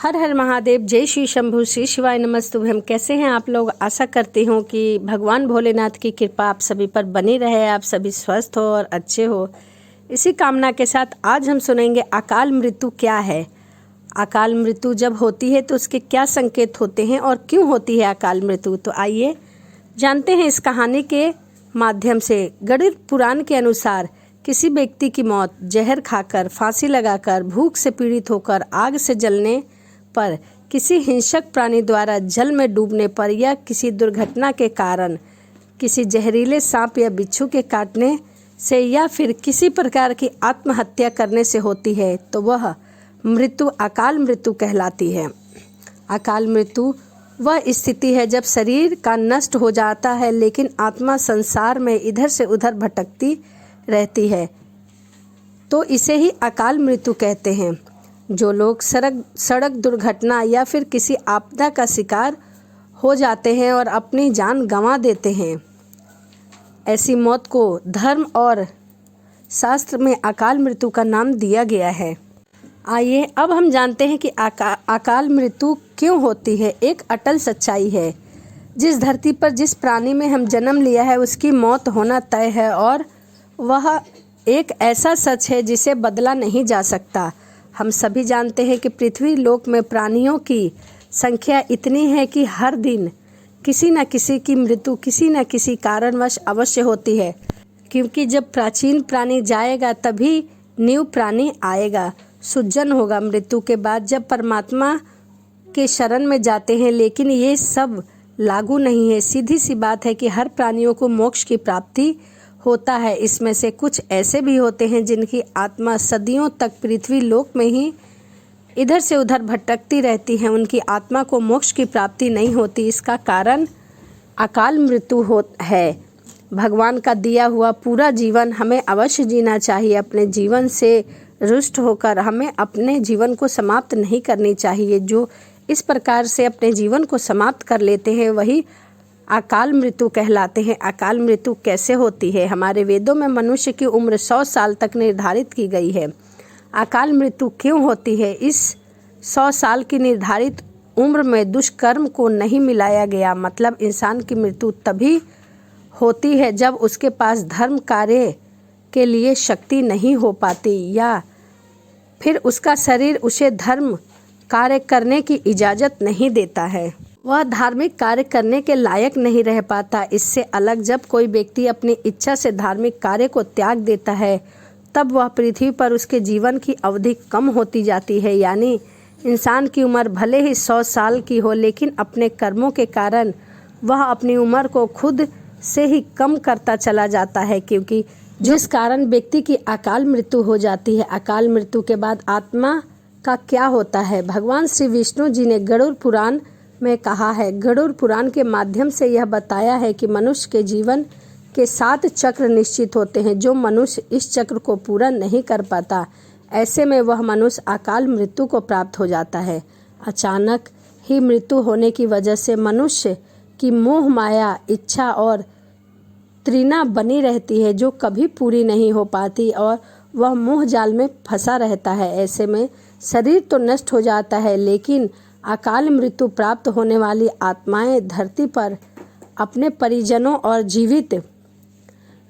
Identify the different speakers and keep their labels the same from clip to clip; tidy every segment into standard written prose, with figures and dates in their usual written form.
Speaker 1: हर हर महादेव, जय श्री शंभू, श्री शिवाय नमस्तुभ्यम। कैसे हैं आप लोग? आशा करती हूँ कि भगवान भोलेनाथ की कृपा आप सभी पर बनी रहे, आप सभी स्वस्थ हो और अच्छे हो। इसी कामना के साथ आज हम सुनेंगे अकाल मृत्यु क्या है। अकाल मृत्यु जब होती है तो उसके क्या संकेत होते हैं और क्यों होती है अकाल मृत्यु, तो आइए जानते हैं इस कहानी के माध्यम से। गरुड़ पुराण के अनुसार किसी व्यक्ति की मौत जहर खाकर, फांसी लगाकर, भूख से पीड़ित होकर, आग से जलने पर, किसी हिंसक प्राणी द्वारा जल में डूबने पर या किसी दुर्घटना के कारण, किसी जहरीले सांप या बिच्छू के काटने से या फिर किसी प्रकार की आत्महत्या करने से होती है तो वह मृत्यु अकाल मृत्यु कहलाती है। अकाल मृत्यु वह स्थिति है जब शरीर का नष्ट हो जाता है लेकिन आत्मा संसार में इधर से उधर भटकती रहती है, तो इसे ही अकाल मृत्यु कहते हैं। जो लोग सड़क दुर्घटना या फिर किसी आपदा का शिकार हो जाते हैं और अपनी जान गंवा देते हैं, ऐसी मौत को धर्म और शास्त्र में अकाल मृत्यु का नाम दिया गया है। आइए अब हम जानते हैं कि अकाल मृत्यु क्यों होती है। एक अटल सच्चाई है, जिस धरती पर जिस प्राणी में हम जन्म लिया है उसकी मौत होना तय है और वह एक ऐसा सच है जिसे बदला नहीं जा सकता। हम सभी जानते हैं कि पृथ्वी लोक में प्राणियों की संख्या इतनी है कि हर दिन किसी न किसी की मृत्यु किसी न किसी कारणवश अवश्य होती है, क्योंकि जब प्राचीन प्राणी जाएगा तभी न्यू प्राणी आएगा, सृजन होगा मृत्यु के बाद जब परमात्मा के शरण में जाते हैं। लेकिन ये सब लागू नहीं है। सीधी सी बात है कि हर प्राणियों को मोक्ष की प्राप्ति होता है। इसमें से कुछ ऐसे भी होते हैं जिनकी आत्मा सदियों तक पृथ्वी लोक में ही इधर से उधर भटकती रहती है, उनकी आत्मा को मोक्ष की प्राप्ति नहीं होती। इसका कारण अकाल मृत्यु है। भगवान का दिया हुआ पूरा जीवन हमें अवश्य जीना चाहिए। अपने जीवन से रुष्ट होकर हमें अपने जीवन को समाप्त नहीं करनी चाहिए। जो इस प्रकार से अपने जीवन को समाप्त कर लेते हैं वही अकाल मृत्यु कहलाते हैं। अकाल मृत्यु कैसे होती है? हमारे वेदों में मनुष्य की उम्र 100 साल तक निर्धारित की गई है। अकाल मृत्यु क्यों होती है? इस 100 साल की निर्धारित उम्र में दुष्कर्म को नहीं मिलाया गया। मतलब इंसान की मृत्यु तभी होती है जब उसके पास धर्म कार्य के लिए शक्ति नहीं हो पाती या फिर उसका शरीर उसे धर्म कार्य करने की इजाज़त नहीं देता है, वह धार्मिक कार्य करने के लायक नहीं रह पाता। इससे अलग जब कोई व्यक्ति अपनी इच्छा से धार्मिक कार्य को त्याग देता है तब वह पृथ्वी पर उसके जीवन की अवधि कम होती जाती है। यानी इंसान की उम्र भले ही 100 साल की हो लेकिन अपने कर्मों के कारण वह अपनी उम्र को खुद से ही कम करता चला जाता है, क्योंकि जिस कारण व्यक्ति की अकाल मृत्यु हो जाती है। अकाल मृत्यु के बाद आत्मा का क्या होता है? भगवान श्री विष्णु जी ने गरुड़ पुराण में कहा है। गरुड़ पुराण के माध्यम से यह बताया है कि मनुष्य के जीवन के 7 चक्र निश्चित होते हैं। जो मनुष्य इस चक्र को पूरा नहीं कर पाता, ऐसे में वह मनुष्य अकाल मृत्यु को प्राप्त हो जाता है। अचानक ही मृत्यु होने की वजह से मनुष्य की मोह माया, इच्छा और तृष्णा बनी रहती है जो कभी पूरी नहीं हो पाती और वह मोह जाल में फंसा रहता है। ऐसे में शरीर तो नष्ट हो जाता है लेकिन अकाल मृत्यु प्राप्त होने वाली आत्माएं धरती पर अपने परिजनों और जीवित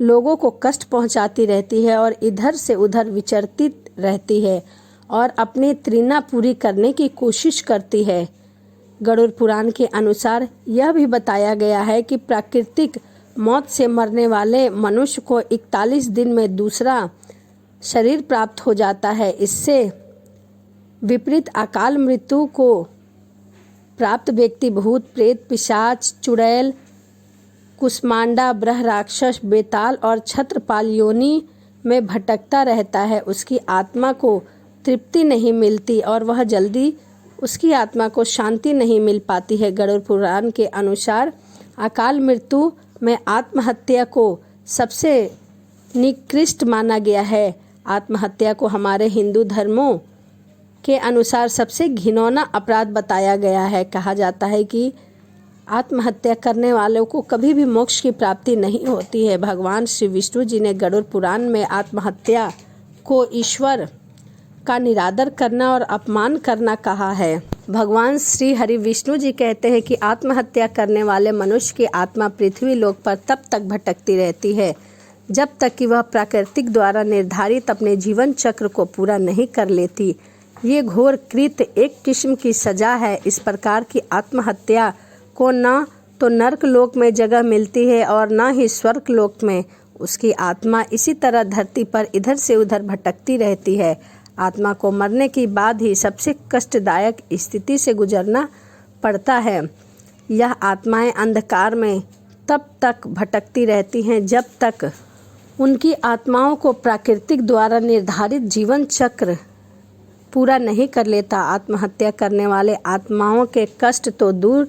Speaker 1: लोगों को कष्ट पहुंचाती रहती है और इधर से उधर विचरती रहती है और अपनी तृष्णा पूरी करने की कोशिश करती है। गरुड़ पुराण के अनुसार यह भी बताया गया है कि प्राकृतिक मौत से मरने वाले मनुष्य को 41 दिन में दूसरा शरीर प्राप्त हो जाता है। इससे विपरीत अकाल मृत्यु को प्राप्त व्यक्ति भूत, प्रेत, पिशाच, चुड़ैल, कुष्मांडा, ब्रह्म राक्षस, बेताल और छत्रपाल योनि में भटकता रहता है। उसकी आत्मा को तृप्ति नहीं मिलती और वह जल्दी उसकी आत्मा को शांति नहीं मिल पाती है। गरुड़ पुराण के अनुसार अकाल मृत्यु में आत्महत्या को सबसे निकृष्ट माना गया है। आत्महत्या को हमारे हिंदू धर्मों के अनुसार सबसे घिनौना अपराध बताया गया है। कहा जाता है कि आत्महत्या करने वालों को कभी भी मोक्ष की प्राप्ति नहीं होती है। भगवान श्री विष्णु जी ने गरुड़ पुराण में आत्महत्या को ईश्वर का निरादर करना और अपमान करना कहा है। भगवान श्री हरि विष्णु जी कहते हैं कि आत्महत्या करने वाले मनुष्य की आत्मा पृथ्वी लोक पर तब तक भटकती रहती है जब तक कि वह प्राकृतिक द्वारा निर्धारित अपने जीवन चक्र को पूरा नहीं कर लेती। ये घोर कृत्य एक किस्म की सजा है। इस प्रकार की आत्महत्या को न तो नरक लोक में जगह मिलती है और न ही स्वर्ग लोक में। उसकी आत्मा इसी तरह धरती पर इधर से उधर भटकती रहती है। आत्मा को मरने के बाद ही सबसे कष्टदायक स्थिति से गुजरना पड़ता है। यह आत्माएं अंधकार में तब तक भटकती रहती हैं जब तक उनकी आत्माओं को प्राकृतिक द्वारा निर्धारित जीवन चक्र पूरा नहीं कर लेता। आत्महत्या करने वाले आत्माओं के कष्ट तो दूर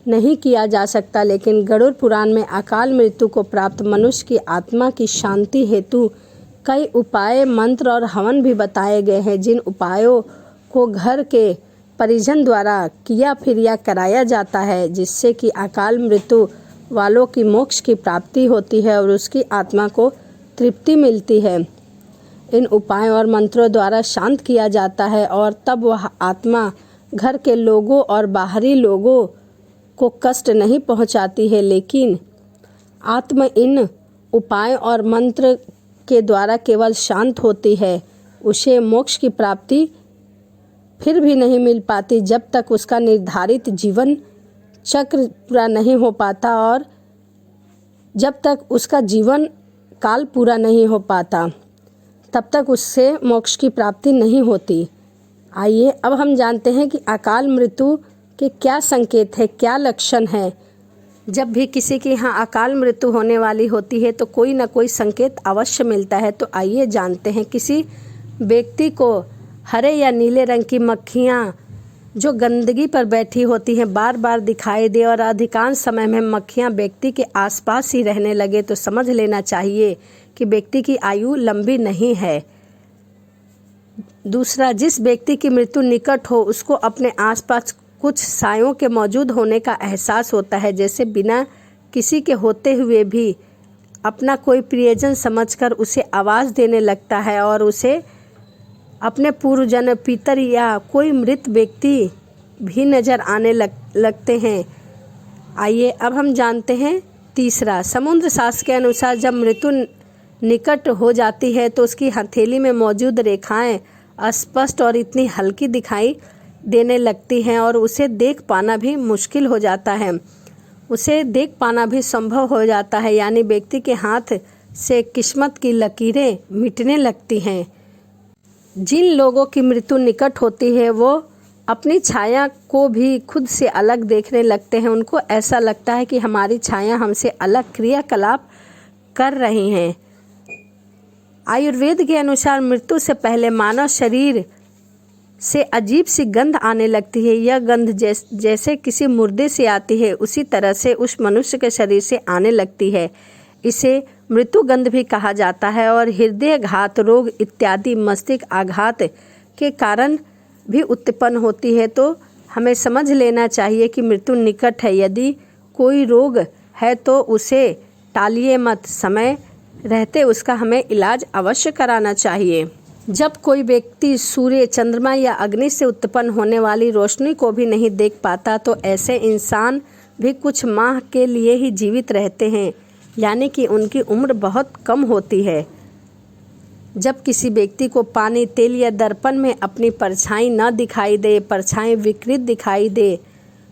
Speaker 1: नहीं किया जा सकता, लेकिन गरुड़ पुराण में अकाल मृत्यु को प्राप्त मनुष्य की आत्मा की शांति हेतु कई उपाय, मंत्र और हवन भी बताए गए हैं, जिन उपायों को घर के परिजन द्वारा किया फिर या कराया जाता है, जिससे कि अकाल मृत्यु वालों की मोक्ष की प्राप्ति होती है और उसकी आत्मा को तृप्ति मिलती है। इन उपायों और मंत्रों द्वारा शांत किया जाता है और तब वह आत्मा घर के लोगों और बाहरी लोगों को कष्ट नहीं पहुंचाती है, लेकिन आत्मा इन उपायों और मंत्र के द्वारा केवल शांत होती है। उसे मोक्ष की प्राप्ति फिर भी नहीं मिल पाती जब तक उसका निर्धारित जीवन चक्र पूरा नहीं हो पाता और जब तक उसका जीवन काल पूरा नहीं हो पाता तब तक उससे मोक्ष की प्राप्ति नहीं होती। आइए अब हम जानते हैं कि अकाल मृत्यु के क्या संकेत है, क्या लक्षण है। जब भी किसी के यहाँ अकाल मृत्यु होने वाली होती है तो कोई ना कोई संकेत अवश्य मिलता है। तो आइए जानते हैं। किसी व्यक्ति को हरे या नीले रंग की मक्खियाँ जो गंदगी पर बैठी होती हैं बार बार दिखाई दे और अधिकांश समय में मक्खियाँ व्यक्ति के आसपास ही रहने लगे तो समझ लेना चाहिए कि व्यक्ति की आयु लंबी नहीं है। दूसरा, जिस व्यक्ति की मृत्यु निकट हो उसको अपने आसपास कुछ सायों के मौजूद होने का एहसास होता है, जैसे बिना किसी के होते हुए भी अपना कोई प्रियजन समझकर उसे आवाज़ देने लगता है और उसे अपने पूर्वजन, पितर या कोई मृत व्यक्ति भी नज़र आने लगते हैं। आइए अब हम जानते हैं। तीसरा, समुद्र शास्त्र के अनुसार जब मृत्यु निकट हो जाती है तो उसकी हथेली में मौजूद रेखाएं अस्पष्ट और इतनी हल्की दिखाई देने लगती हैं और उसे देख पाना भी मुश्किल हो जाता है। उसे देख पाना भी संभव हो जाता है, यानी व्यक्ति के हाथ से किस्मत की लकीरें मिटने लगती हैं। जिन लोगों की मृत्यु निकट होती है वो अपनी छाया को भी खुद से अलग देखने लगते हैं। उनको ऐसा लगता है कि हमारी छाया हमसे अलग क्रियाकलाप कर रही हैं। आयुर्वेद के अनुसार मृत्यु से पहले मानव शरीर से अजीब सी गंध आने लगती है। यह गंध जैसे किसी मुर्दे से आती है उसी तरह से उस मनुष्य के शरीर से आने लगती है। इसे मृत्यु गंध भी कहा जाता है और हृदय घात रोग इत्यादि मस्तिष्क आघात के कारण भी उत्पन्न होती है। तो हमें समझ लेना चाहिए कि मृत्यु निकट है। यदि कोई रोग है तो उसे टालिए मत, समय रहते उसका हमें इलाज अवश्य कराना चाहिए। जब कोई व्यक्ति सूर्य, चंद्रमा या अग्नि से उत्पन्न होने वाली रोशनी को भी नहीं देख पाता तो ऐसे इंसान भी कुछ माह के लिए ही जीवित रहते हैं, यानी कि उनकी उम्र बहुत कम होती है। जब किसी व्यक्ति को पानी, तेल या दर्पण में अपनी परछाई न दिखाई दे, परछाई विकृत दिखाई दे,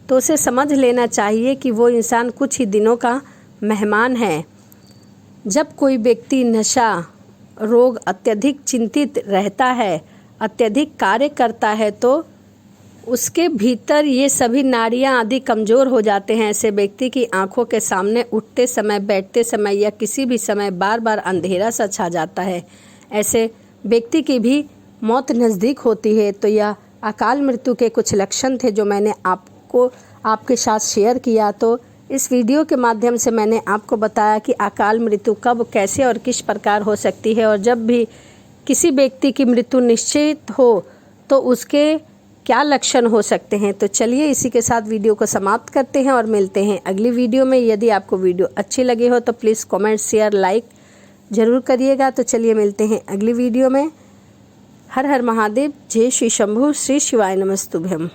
Speaker 1: तो उसे समझ लेना चाहिए कि वो इंसान कुछ ही दिनों का मेहमान है। जब कोई व्यक्ति नशा रोग अत्यधिक चिंतित रहता है, अत्यधिक कार्य करता है, तो उसके भीतर ये सभी नाड़ियाँ आदि कमज़ोर हो जाते हैं। ऐसे व्यक्ति की आंखों के सामने उठते समय, बैठते समय या किसी भी समय बार बार अंधेरा सा छा जाता है। ऐसे व्यक्ति की भी मौत नज़दीक होती है। तो यह अकाल मृत्यु के कुछ लक्षण थे जो मैंने आपके साथ शेयर किया। तो इस वीडियो के माध्यम से मैंने आपको बताया कि अकाल मृत्यु कब, कैसे और किस प्रकार हो सकती है और जब भी किसी व्यक्ति की मृत्यु निश्चित हो तो उसके क्या लक्षण हो सकते हैं। तो चलिए इसी के साथ वीडियो को समाप्त करते हैं और मिलते हैं अगली वीडियो में। यदि आपको वीडियो अच्छी लगी हो तो प्लीज़ कमेंट, शेयर, लाइक ज़रूर करिएगा। तो चलिए मिलते हैं अगली वीडियो में। हर हर महादेव। जय श्री शंभू। श्री शिवाय नमस्तुभ्यम।